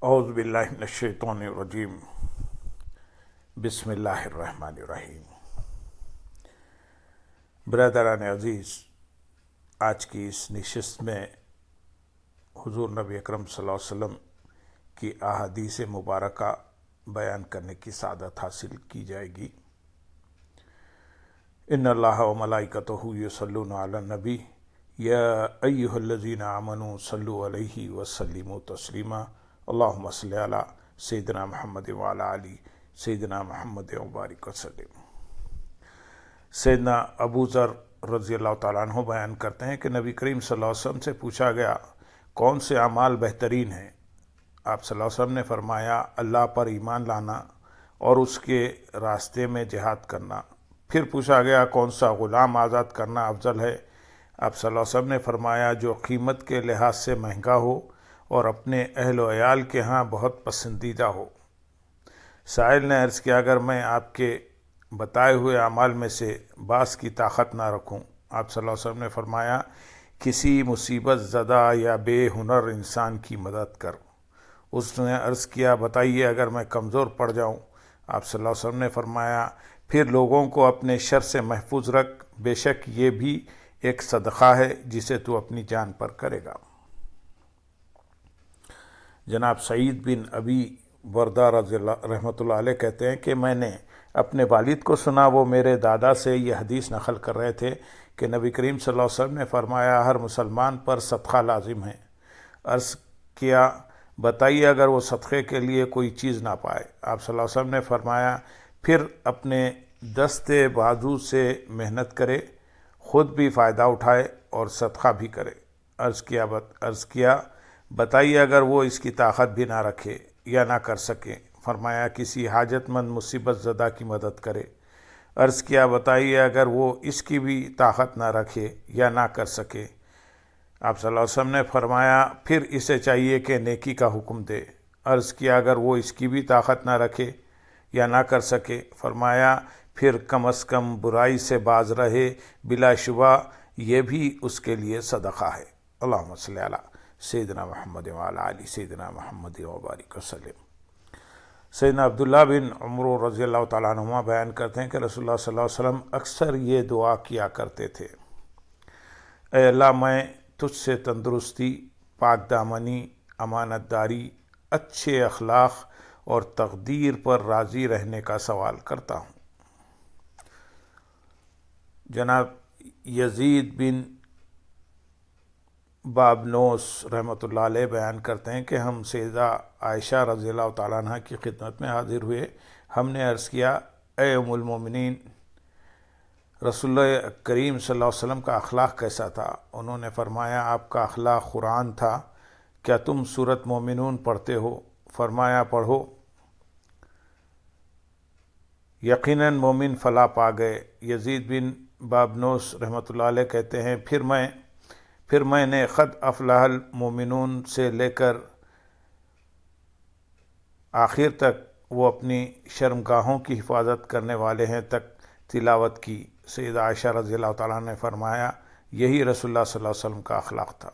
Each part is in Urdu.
اعوذ باللہ من الشیطان الرجیم بسم اللہ الرحمن الرحیم۔ برادران عزیز، آج کی اس نشست میں حضور نبی اکرم صلی اللہ علیہ وسلم کی احادیث مبارکہ بیان کرنے کی سعادت حاصل کی جائے گی۔ ان اللہ و ملائکتہ یصلون علی النبی یا ایھا الذین آمنوا صلوا علیہ وسلموا تسلیما اللہم صلی علی سیدنا محمد وعلی آل سیدنا محمد وبارک وسلم۔ سیدنا ابو ذر رضی اللہ تعالیٰ عنہ بیان کرتے ہیں کہ نبی کریم صلی اللہ علیہ وسلم سے پوچھا گیا کون سے اعمال بہترین ہیں؟ آپ صلی اللہ علیہ وسلم نے فرمایا اللہ پر ایمان لانا اور اس کے راستے میں جہاد کرنا۔ پھر پوچھا گیا کون سا غلام آزاد کرنا افضل ہے؟ آپ صلی اللہ علیہ وسلم نے فرمایا جو قیمت کے لحاظ سے مہنگا ہو اور اپنے اہل و عیال کے ہاں بہت پسندیدہ ہو۔ سائل نے عرض کیا اگر میں آپ کے بتائے ہوئے اعمال میں سے بعض کی طاقت نہ رکھوں؟ آپ صلی اللہ علیہ وسلم نے فرمایا کسی مصیبت زدہ یا بے ہنر انسان کی مدد کر۔ اس نے عرض کیا بتائیے اگر میں کمزور پڑ جاؤں؟ آپ صلی اللہ علیہ وسلم نے فرمایا پھر لوگوں کو اپنے شر سے محفوظ رکھ، بے شک یہ بھی ایک صدقہ ہے جسے تو اپنی جان پر کرے گا۔ جناب سعید بن ابی بردہ رضی اللہ رحمۃ اللہ علیہ کہتے ہیں کہ میں نے اپنے والد کو سنا، وہ میرے دادا سے یہ حدیث نقل کر رہے تھے کہ نبی کریم صلی اللہ علیہ وسلم نے فرمایا ہر مسلمان پر صدقہ لازم ہے۔ عرض کیا بتائیے اگر وہ صدقے کے لیے کوئی چیز نہ پائے؟ آپ صلی اللہ علیہ وسلم نے فرمایا پھر اپنے دستے بازو سے محنت کرے، خود بھی فائدہ اٹھائے اور صدقہ بھی کرے۔ عرض کیا بتائیے اگر وہ اس کی طاقت بھی نہ رکھے یا نہ کر سکے؟ فرمایا کسی حاجت مند مصیبت زدہ کی مدد کرے۔ عرض کیا بتائیے اگر وہ اس کی بھی طاقت نہ رکھے یا نہ کر سکے؟ آپ صلی اللہ علیہ وسلم نے فرمایا پھر اسے چاہیے کہ نیکی کا حکم دے۔ عرض کیا اگر وہ اس کی بھی طاقت نہ رکھے یا نہ کر سکے؟ فرمایا پھر کم از کم برائی سے باز رہے، بلا شبہ یہ بھی اس کے لیے صدقہ ہے۔ اللہم صلی علی سیدنا محمد وعلی آل سیدنا محمد وبارک وسلم۔ سیدنا عبداللہ بن عمر رضی اللہ تعالیٰ عنہما بیان کرتے ہیں کہ رسول اللہ صلی اللہ علیہ وسلم اکثر یہ دعا کیا کرتے تھے، اے اللہ میں تجھ سے تندرستی، پاک دامنی، امانت داری، اچھے اخلاق اور تقدیر پر راضی رہنے کا سوال کرتا ہوں۔ جناب یزید بن بابنوس رحمۃ اللہ علیہ بیان کرتے ہیں کہ ہم سیدہ عائشہ رضی اللہ تعالیٰ عنہ کی خدمت میں حاضر ہوئے۔ ہم نے عرض کیا اے ام المومنین، رسول اللہ کریم صلی اللہ علیہ وسلم کا اخلاق کیسا تھا؟ انہوں نے فرمایا آپ کا اخلاق قرآن تھا، کیا تم سورۃ مومنون پڑھتے ہو؟ فرمایا پڑھو۔ یقیناً مومن فلاح پا گئے۔ یزید بن بابنوس رحمۃ اللہ علیہ کہتے ہیں پھر میں نے قد افلح المومنون سے لے کر آخر تک وہ اپنی شرمگاہوں کی حفاظت کرنے والے ہیں تک تلاوت کی۔ سیدہ عائشہ رضی اللہ تعالیٰ نے فرمایا یہی رسول اللہ صلی اللہ علیہ وسلم کا اخلاق تھا۔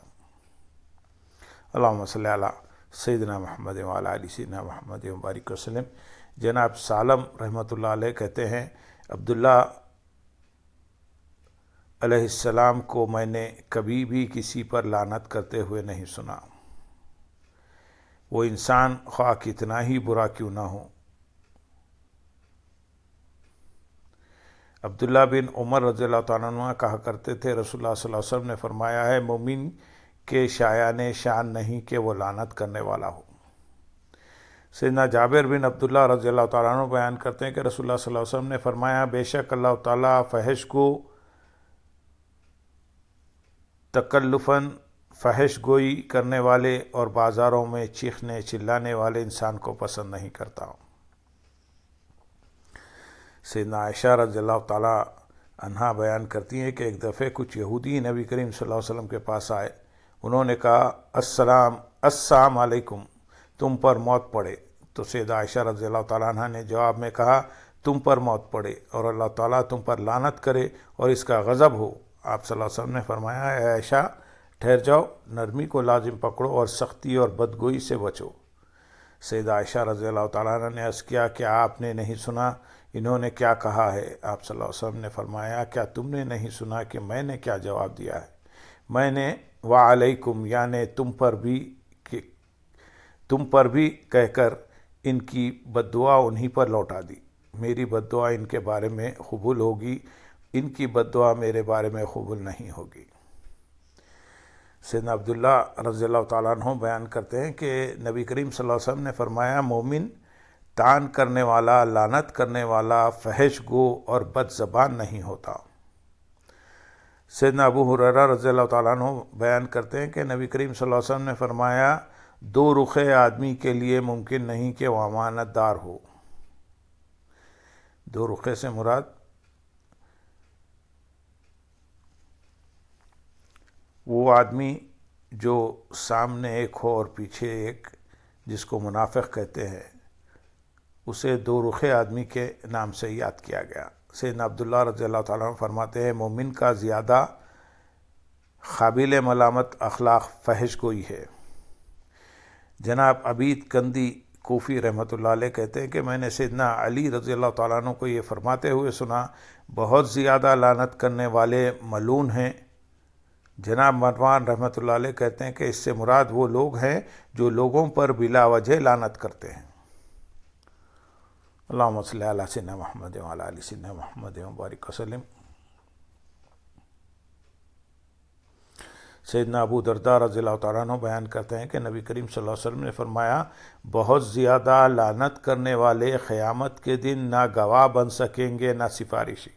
اللہم صلی علی سیدنا محمد وعلی آل سیدنا محمد وبارک وسلم۔ جناب سالم رحمۃ اللہ علیہ کہتے ہیں عبداللہ علیہ السلام کو میں نے کبھی بھی کسی پر لعنت کرتے ہوئے نہیں سنا، وہ انسان خواہ کتنا ہی برا کیوں نہ ہو۔ عبداللہ بن عمر رضی اللہ تعالیٰ عنہ کہا کرتے تھے رسول اللہ صلی اللہ علیہ وسلم نے فرمایا ہے مومن کے شایان شان نہیں کہ وہ لعنت کرنے والا ہو۔ سیدنا جابر بن عبداللہ رضی اللہ تعالیٰ عنہ بیان کرتے ہیں کہ رسول اللہ صلی اللہ علیہ وسلم نے فرمایا بے شک اللہ تعالیٰ فحش کو تکلفاً فحش گوئی کرنے والے اور بازاروں میں چیخنے چلانے والے انسان کو پسند نہیں کرتا۔ سیدنا عائشہ رضی اللہ تعالیٰ عنہا بیان کرتی ہیں کہ ایک دفعہ کچھ یہودی نبی کریم صلی اللہ علیہ وسلم کے پاس آئے، انہوں نے کہا السلام علیکم، تم پر موت پڑے۔ تو سیدہ عائشہ رضی اللہ تعالیٰ عنہ نے جواب میں کہا تم پر موت پڑے اور اللہ تعالیٰ تم پر لعنت کرے اور اس کا غضب ہو۔ آپ صلی اللہ علیہ وسلم نے فرمایا اے عائشہ ٹھہر جاؤ، نرمی کو لازم پکڑو اور سختی اور بدگوئی سے بچو۔ سیدہ عائشہ رضی اللہ تعالیٰ عنہ نے عرض کیا کہ آپ نے نہیں سنا انہوں نے کیا کہا ہے؟ آپ صلی اللہ علیہ وسلم نے فرمایا کیا تم نے نہیں سنا کہ میں نے کیا جواب دیا ہے؟ میں نے وعلیکم یعنی تم پر بھی کہہ کر ان کی بد دعا انہی پر لوٹا دی۔ میری بد دعا ان کے بارے میں قبول ہوگی، ان کی بد دعا میرے بارے میں قبول نہیں ہوگی۔ سیدنا عبداللہ رضی اللہ تعالیٰ عنہ بیان کرتے ہیں کہ نبی کریم صلی اللہ علیہ وسلم نے فرمایا مومن طعن کرنے والا، لعنت کرنے والا، فحش گو اور بد زبان نہیں ہوتا۔ سیدنا ابو ہریرہ رضی اللہ تعالیٰ عنہ بیان کرتے ہیں کہ نبی کریم صلی اللہ علیہ وسلم نے فرمایا دو رخے آدمی کے لیے ممکن نہیں کہ وہ امانت دار ہو۔ دو رخے سے مراد وہ آدمی جو سامنے ایک ہو اور پیچھے ایک، جس کو منافق کہتے ہیں، اسے دو رخے آدمی کے نام سے یاد کیا گیا۔ سیدنا عبداللہ رضی اللہ تعالیٰ عنہ فرماتے ہیں مومن کا زیادہ قابل ملامت اخلاق فحش گوئی ہے۔ جناب عبید کندی کوفی رحمۃ اللہ علیہ کہتے ہیں کہ میں نے سیدنا علی رضی اللہ تعالیٰ عنہ کو یہ فرماتے ہوئے سنا بہت زیادہ لعنت کرنے والے ملعون ہیں۔ جناب مروان رحمۃ اللہ علیہ کہتے ہیں کہ اس سے مراد وہ لوگ ہیں جو لوگوں پر بلا وجہ لعنت کرتے ہیں۔ اللہم صلی علی سیدنا محمد وعلی آل سیدنا محمد وبارک وسلم۔ سیدنا ابو درداء رضی اللہ تعالیٰ عنہ بیان کرتے ہیں کہ نبی کریم صلی اللہ علیہ وسلم نے فرمایا بہت زیادہ لعنت کرنے والے قیامت کے دن نہ گواہ بن سکیں گے نہ سفارشی۔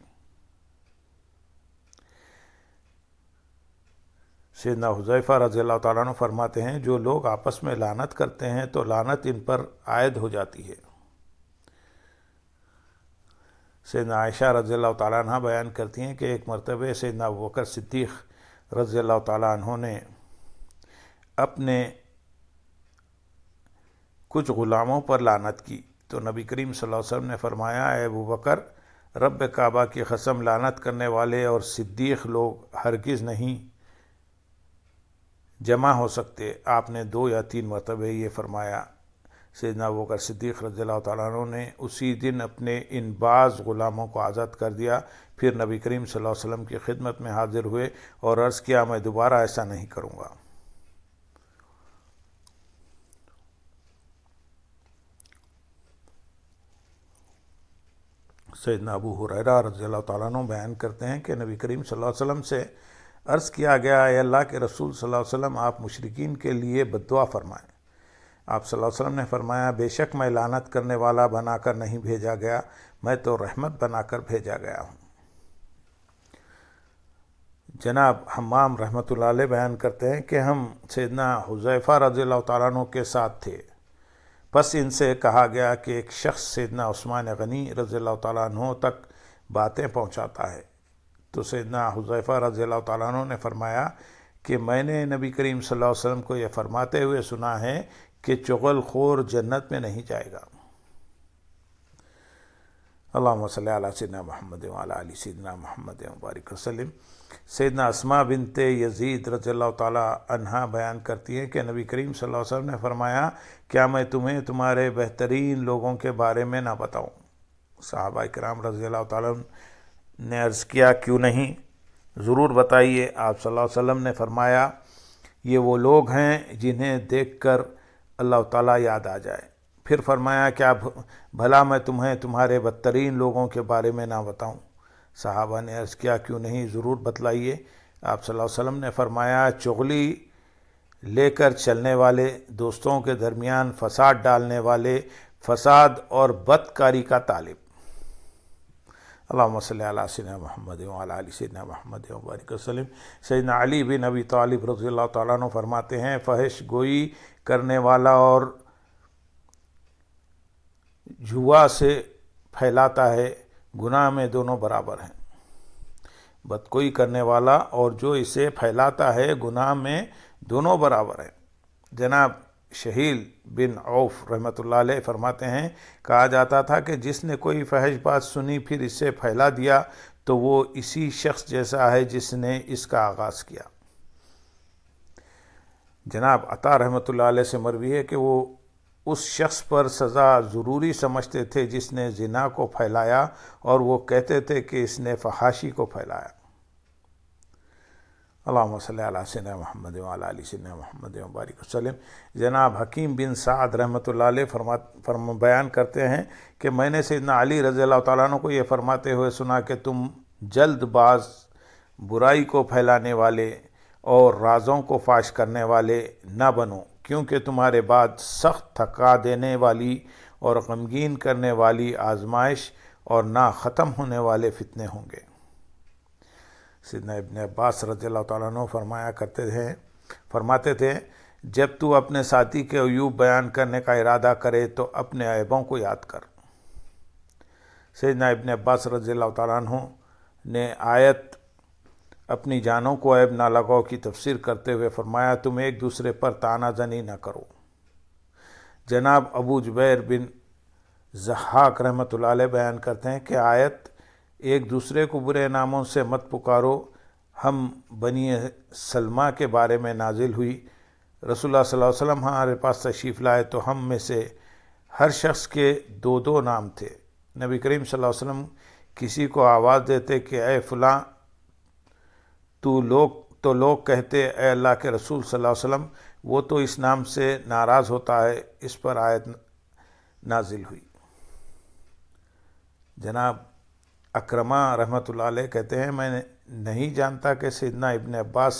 سیدنا حذیفہ رضی اللہ تعالیٰ عنہ فرماتے ہیں جو لوگ آپس میں لعنت کرتے ہیں تو لعنت ان پر عائد ہو جاتی ہے۔ سیدنا عائشہ رضی اللہ تعالیٰ عنہ بیان کرتی ہیں کہ ایک مرتبہ سیدنا ابوبکر صدیق رضی اللہ تعالیٰ عنہ نے اپنے کچھ غلاموں پر لعنت کی تو نبی کریم صلی اللہ علیہ وسلم نے فرمایا اے ابوبکر رب کعبہ کی قسم لعنت کرنے والے اور صدیق لوگ ہرگز نہیں جمع ہو سکتے۔ آپ نے 2 یا 3 مرتبہ یہ فرمایا۔ سیدنا ابوبکر صدیق رضی اللہ تعالیٰ عنہ نے اسی دن اپنے ان بعض غلاموں کو آزاد کر دیا، پھر نبی کریم صلی اللہ علیہ وسلم کی خدمت میں حاضر ہوئے اور عرض کیا میں دوبارہ ایسا نہیں کروں گا۔ سیدنا ابو ہریرہ رضی اللہ تعالیٰ عنہ بیان کرتے ہیں کہ نبی کریم صلی اللہ علیہ وسلم سے عرض کیا گیا اے اللہ کے رسول صلی اللہ علیہ وسلم آپ مشرکین کے لیے بد دعا فرمائیں۔ آپ صلی اللہ علیہ وسلم نے فرمایا بے شک میں لعنت کرنے والا بنا کر نہیں بھیجا گیا، میں تو رحمت بنا کر بھیجا گیا ہوں۔ جناب حمام رحمۃ اللہ علیہ بیان کرتے ہیں کہ ہم سیدنا حذیفہ رضی اللہ تعالیٰ عنہ کے ساتھ تھے، پس ان سے کہا گیا کہ ایک شخص سیدنا عثمان غنی رضی اللہ تعالیٰ عنہ تک باتیں پہنچاتا ہے، تو سیدنا حذیفہ رضی اللہ تعالیٰ عنہ نے فرمایا کہ میں نے نبی کریم صلی اللہ علیہ وسلم کو یہ فرماتے ہوئے سنا ہے کہ چغل خور جنت میں نہیں جائے گا۔ اللہم صلی علی سیدنا محمد وعلی آل سیدنا محمد وبارک وسلم۔ سیدنا اسماء بنت یزید رضی اللہ تعالیٰ عنہا بیان کرتی ہیں کہ نبی کریم صلی اللہ علیہ وسلم نے فرمایا کیا میں تمہیں تمہارے بہترین لوگوں کے بارے میں نہ بتاؤں؟ صحابہ کرام رضی اللہ تعالیٰ نے عرض کیا کیوں نہیں، ضرور بتائیے۔ آپ صلی اللہ علیہ وسلم نے فرمایا یہ وہ لوگ ہیں جنہیں دیکھ کر اللہ تعالیٰ یاد آ جائے۔ پھر فرمایا کیا بھلا میں تمہیں تمہارے بدترین لوگوں کے بارے میں نہ بتاؤں؟ صحابہ نے عرض کیا کیوں نہیں، ضرور بتلائیے۔ آپ صلی اللہ علیہ وسلم نے فرمایا چغلی لے کر چلنے والے، دوستوں کے درمیان فساد ڈالنے والے، فساد اور بدکاری کا طالب۔ اللہم صلی علی سیدنا محمد وعلی آل سیدنا محمد وبارک وسلم۔ سیدنا علی بن ابی طالب رضی اللہ تعالیٰ عنہ فرماتے ہیں فحش گوئی کرنے والا اور جوا سے پھیلاتا ہے گناہ میں دونوں برابر ہیں۔ بدگوئی کرنے والا اور جو اسے پھیلاتا ہے گناہ میں دونوں برابر ہیں۔ جناب شہیل بن عوف رحمۃ اللہ علیہ فرماتے ہیں کہا جاتا تھا کہ جس نے کوئی فحش بات سنی پھر اسے پھیلا دیا تو وہ اسی شخص جیسا ہے جس نے اس کا آغاز کیا۔ جناب عطا رحمۃ اللہ علیہ سے مروی ہے کہ وہ اس شخص پر سزا ضروری سمجھتے تھے جس نے زنا کو پھیلایا، اور وہ کہتے تھے کہ اس نے فحاشی کو پھیلایا۔ اللہم صلی علی سیدنا محمد وعلی آل سیدنا محمد وبارک وسلم۔ جناب حکیم بن سعد رحمۃ اللہ علیہ بیان کرتے ہیں کہ میں نے سیدنا علی رضی اللہ تعالیٰ عنہ کو یہ فرماتے ہوئے سنا کہ تم جلد باز، برائی کو پھیلانے والے اور رازوں کو فاش کرنے والے نہ بنو، کیونکہ تمہارے بعد سخت تھکا دینے والی اور غمگین کرنے والی آزمائش اور نہ ختم ہونے والے فتنے ہوں گے۔ سیدنا ابن عباس رضی اللہ تعالیٰ عنہ فرماتے تھے جب تو اپنے ساتھی کے عیوب بیان کرنے کا ارادہ کرے تو اپنے عیبوں کو یاد کر۔ سیدنا ابن عباس رضی اللہ تعالیٰ عنہ نے آیت اپنی جانوں کو عیب نہ لگاؤ کی تفسیر کرتے ہوئے فرمایا تم ایک دوسرے پر طعنہ زنی نہ کرو۔ جناب ابو جبیر بن ضحاک رحمۃ اللہ علیہ بیان کرتے ہیں کہ آیت ایک دوسرے کو برے ناموں سے مت پکارو ہم بنی سلمہ کے بارے میں نازل ہوئی۔ رسول اللہ صلی اللہ علیہ وسلم ہمارے پاس تشریف لائے تو ہم میں سے ہر شخص کے دو نام تھے۔ نبی کریم صلی اللہ علیہ وسلم کسی کو آواز دیتے کہ اے فلاں تو لوگ کہتے اے اللہ کے رسول صلی اللہ علیہ وسلم وہ تو اس نام سے ناراض ہوتا ہے، اس پر آیت نازل ہوئی۔ جناب اکرمہ رحمۃ اللہ علیہ کہتے ہیں میں نہیں جانتا کہ سیدنا ابن عباس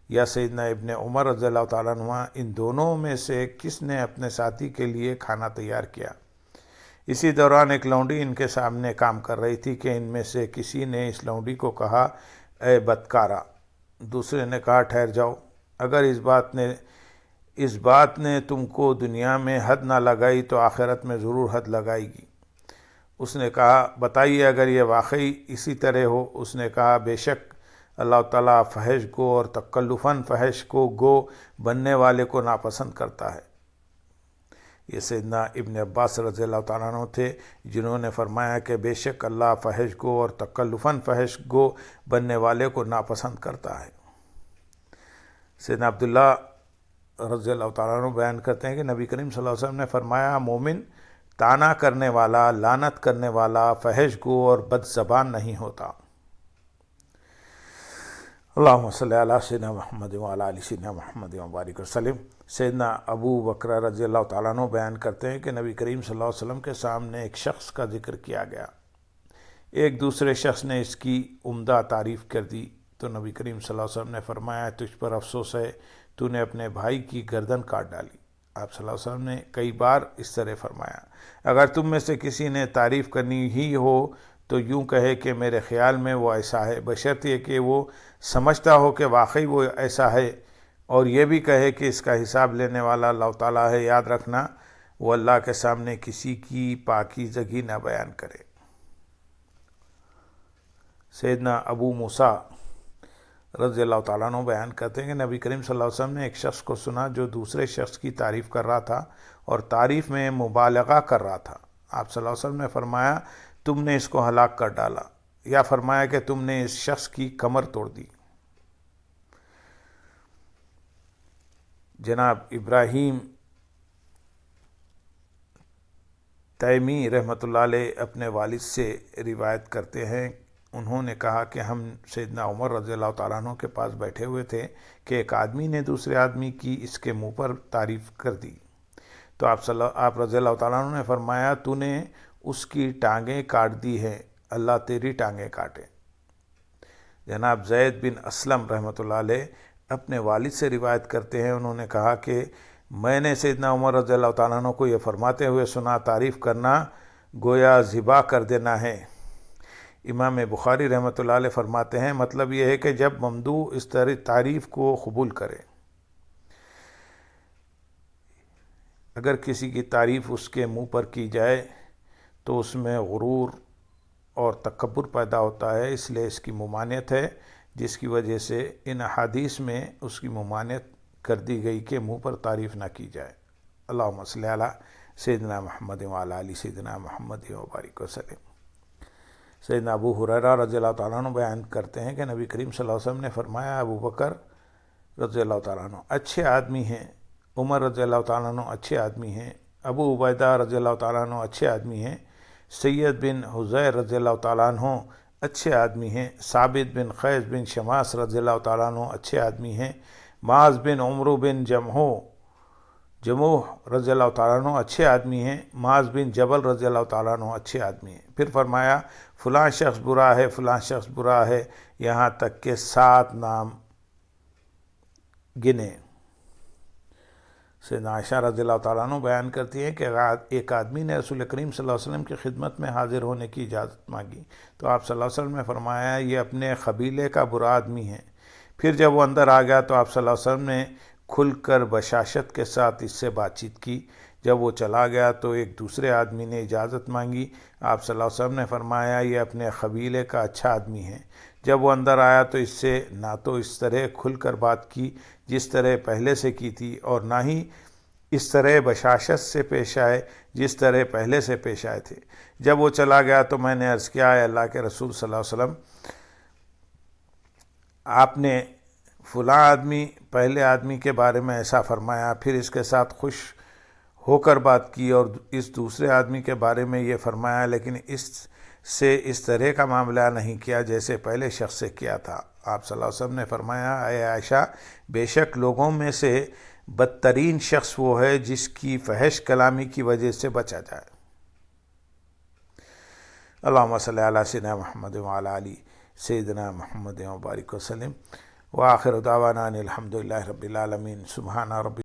یا سیدنا ابن عمر رضی اللہ تعالیٰ عنہ ان دونوں میں سے کس نے اپنے ساتھی کے لیے کھانا تیار کیا۔ اسی دوران ایک لونڈی ان کے سامنے کام کر رہی تھی کہ ان میں سے کسی نے اس لونڈی کو کہا اے بدکارہ، دوسرے نے کہا ٹھہر جاؤ، اگر اس بات نے تم کو دنیا میں حد نہ لگائی تو آخرت میں ضرور حد لگائے گی۔ اس نے کہا بتائیے اگر یہ واقعی اسی طرح ہو۔ اس نے کہا بے شک اللہ تعالیٰ فحش گو اور تکلفاً فحش کو گو بننے والے کو ناپسند کرتا ہے۔ یہ سیدنا ابن عباس رضی اللہ تعالیٰ عنہ تھے جنہوں نے فرمایا کہ بے شک اللہ فحش گو اور تکلفاً فحش گو بننے والے کو ناپسند کرتا ہے۔ سیدنا عبداللہ رضی اللہ تعالیٰ عنہ بیان کرتے ہیں کہ نبی کریم صلی اللہ علیہ وسلم نے فرمایا مومن طعنہ کرنے والا، لعنت کرنے والا، فحش گو اور بد زبان نہیں ہوتا۔ اللہم صلی علی سیدنا محمد وعلی آل سیدنا محمد وبارک وسلم۔ سیدنا ابو بکر رضی اللہ تعالیٰ عنہ بیان کرتے ہیں کہ نبی کریم صلی اللہ علیہ وسلم کے سامنے ایک شخص کا ذکر کیا گیا، ایک دوسرے شخص نے اس کی عمدہ تعریف کر دی تو نبی کریم صلی اللہ علیہ وسلم نے فرمایا تجھ پر افسوس ہے، تو نے اپنے بھائی کی گردن کاٹ ڈالی۔ آپ صلی اللہ علیہ وسلم نے کئی بار اس طرح فرمایا اگر تم میں سے کسی نے تعریف کرنی ہی ہو تو یوں کہے کہ میرے خیال میں وہ ایسا ہے، بشرط یہ کہ وہ سمجھتا ہو کہ واقعی وہ ایسا ہے، اور یہ بھی کہے کہ اس کا حساب لینے والا اللہ تعالیٰ ہے۔ یاد رکھنا وہ اللہ کے سامنے کسی کی پاکیزگی نہ بیان کرے۔ سیدنا ابو موسیٰ رضی اللہ تعالیٰ عنہ بیان کرتے ہیں کہ نبی کریم صلی اللہ علیہ وسلم نے ایک شخص کو سنا جو دوسرے شخص کی تعریف کر رہا تھا اور تعریف میں مبالغہ کر رہا تھا۔ آپ صلی اللہ علیہ وسلم نے فرمایا تم نے اس کو ہلاک کر ڈالا، یا فرمایا کہ تم نے اس شخص کی کمر توڑ دی۔ جناب ابراہیم تیمی رحمۃ اللہ علیہ اپنے والد سے روایت کرتے ہیں، انہوں نے کہا کہ ہم سیدنا عمر رضی اللہ تعالیٰ عنہ کے پاس بیٹھے ہوئے تھے کہ ایک آدمی نے دوسرے آدمی کی اس کے منہ پر تعریف کر دی تو آپ رضی اللہ تعالیٰ عنہ نے فرمایا تو نے اس کی ٹانگیں کاٹ دی ہیں، اللہ تیری ٹانگیں کاٹے۔ جناب زید بن اسلم رحمۃ اللہ علیہ اپنے والد سے روایت کرتے ہیں، انہوں نے کہا کہ میں نے سیدنا عمر رضی اللہ تعالیٰ عنہ کو یہ فرماتے ہوئے سنا تعریف کرنا گویا ذبح کر دینا ہے۔ امام بخاری رحمۃ اللہ علیہ فرماتے ہیں مطلب یہ ہے کہ جب ممدوح اس طرح تعریف کو قبول کرے، اگر کسی کی تعریف اس کے منہ پر کی جائے تو اس میں غرور اور تکبر پیدا ہوتا ہے، اس لیے اس کی ممانعت ہے، جس کی وجہ سے ان احادیث میں اس کی ممانعت کر دی گئی کہ منہ پر تعریف نہ کی جائے۔ اللہم صلی علی سیدنا محمد وعلی آل سیدنا محمد وبارک وسلم۔ سیدنا ابو ہریرہ رضی اللہ تعالیٰ عنہ بیان کرتے ہیں کہ نبی کریم صلی اللہ علیہ وسلم نے فرمایا ابو بکر رضی اللہ تعالیٰ عنہ اچھے آدمی ہیں عمر رضی اللہ تعالیٰ عنہ اچھے آدمی ہیں، ابو عبیدہ رضی اللہ تعالیٰ عنہ اچھے آدمی ہیں، سید بن حضیر رضی اللہ تعالیٰ عنہ اچھے آدمی ہیں، ثابت بن قیس بن شماس رضی اللہ تعالیٰ عنہ اچھے آدمی ہیں، معاذ بن عمرو بن جموح رضی اللہ تعالیٰ عنہ اچھے آدمی ہیں، معاذ بن جبل رضی اللہ تعالیٰ عنہ اچھے آدمی ہیں۔ پھر فرمایا فلاں شخص برا ہے، فلاں شخص برا ہے، یہاں تک کہ 7 نام گنے۔ سیدنا عائشہ رضی اللہ تعالیٰ عنہ بیان کرتی ہیں کہ ایک آدمی نے رسول کریم صلی اللہ علیہ وسلم کی خدمت میں حاضر ہونے کی اجازت مانگی تو آپ صلی اللہ علیہ وسلم نے فرمایا یہ اپنے قبیلے کا برا آدمی ہے۔ پھر جب وہ اندر آ گیا تو آپ صلی اللہ علیہ وسلم نے کھل کر بشاشت کے ساتھ اس سے بات چیت کی۔ جب وہ چلا گیا تو ایک دوسرے آدمی نے اجازت مانگی، آپ صلی اللہ علیہ وسلم نے فرمایا یہ اپنے قبیلے کا اچھا آدمی ہے۔ جب وہ اندر آیا تو اس سے نہ تو اس طرح کھل کر بات کی جس طرح پہلے سے کی تھی، اور نہ ہی اس طرح بشاشت سے پیش آئے جس طرح پہلے سے پیش آئے تھے۔ جب وہ چلا گیا تو میں نے عرض کیا، اے اللہ کے رسول صلی اللہ علیہ وسلم، آپ نے فلاں آدمی پہلے آدمی کے بارے میں ایسا فرمایا، پھر اس کے ساتھ خوش ہو کر بات کی، اور اس دوسرے آدمی کے بارے میں یہ فرمایا، لیکن اس سے اس طرح کا معاملہ نہیں کیا جیسے پہلے شخص سے کیا تھا۔ آپ صلی اللہ علیہ وسلم نے فرمایا، اے عائشہ، بے شک لوگوں میں سے بدترین شخص وہ ہے جس کی فحش کلامی کی وجہ سے بچا جائے۔ اللہم صلی علی سیدنا محمد وعلی آل سیدنا محمد وبارک وسلم، وآخر دعوانا ان الحمد للہ رب العالمین۔ سبحان ربی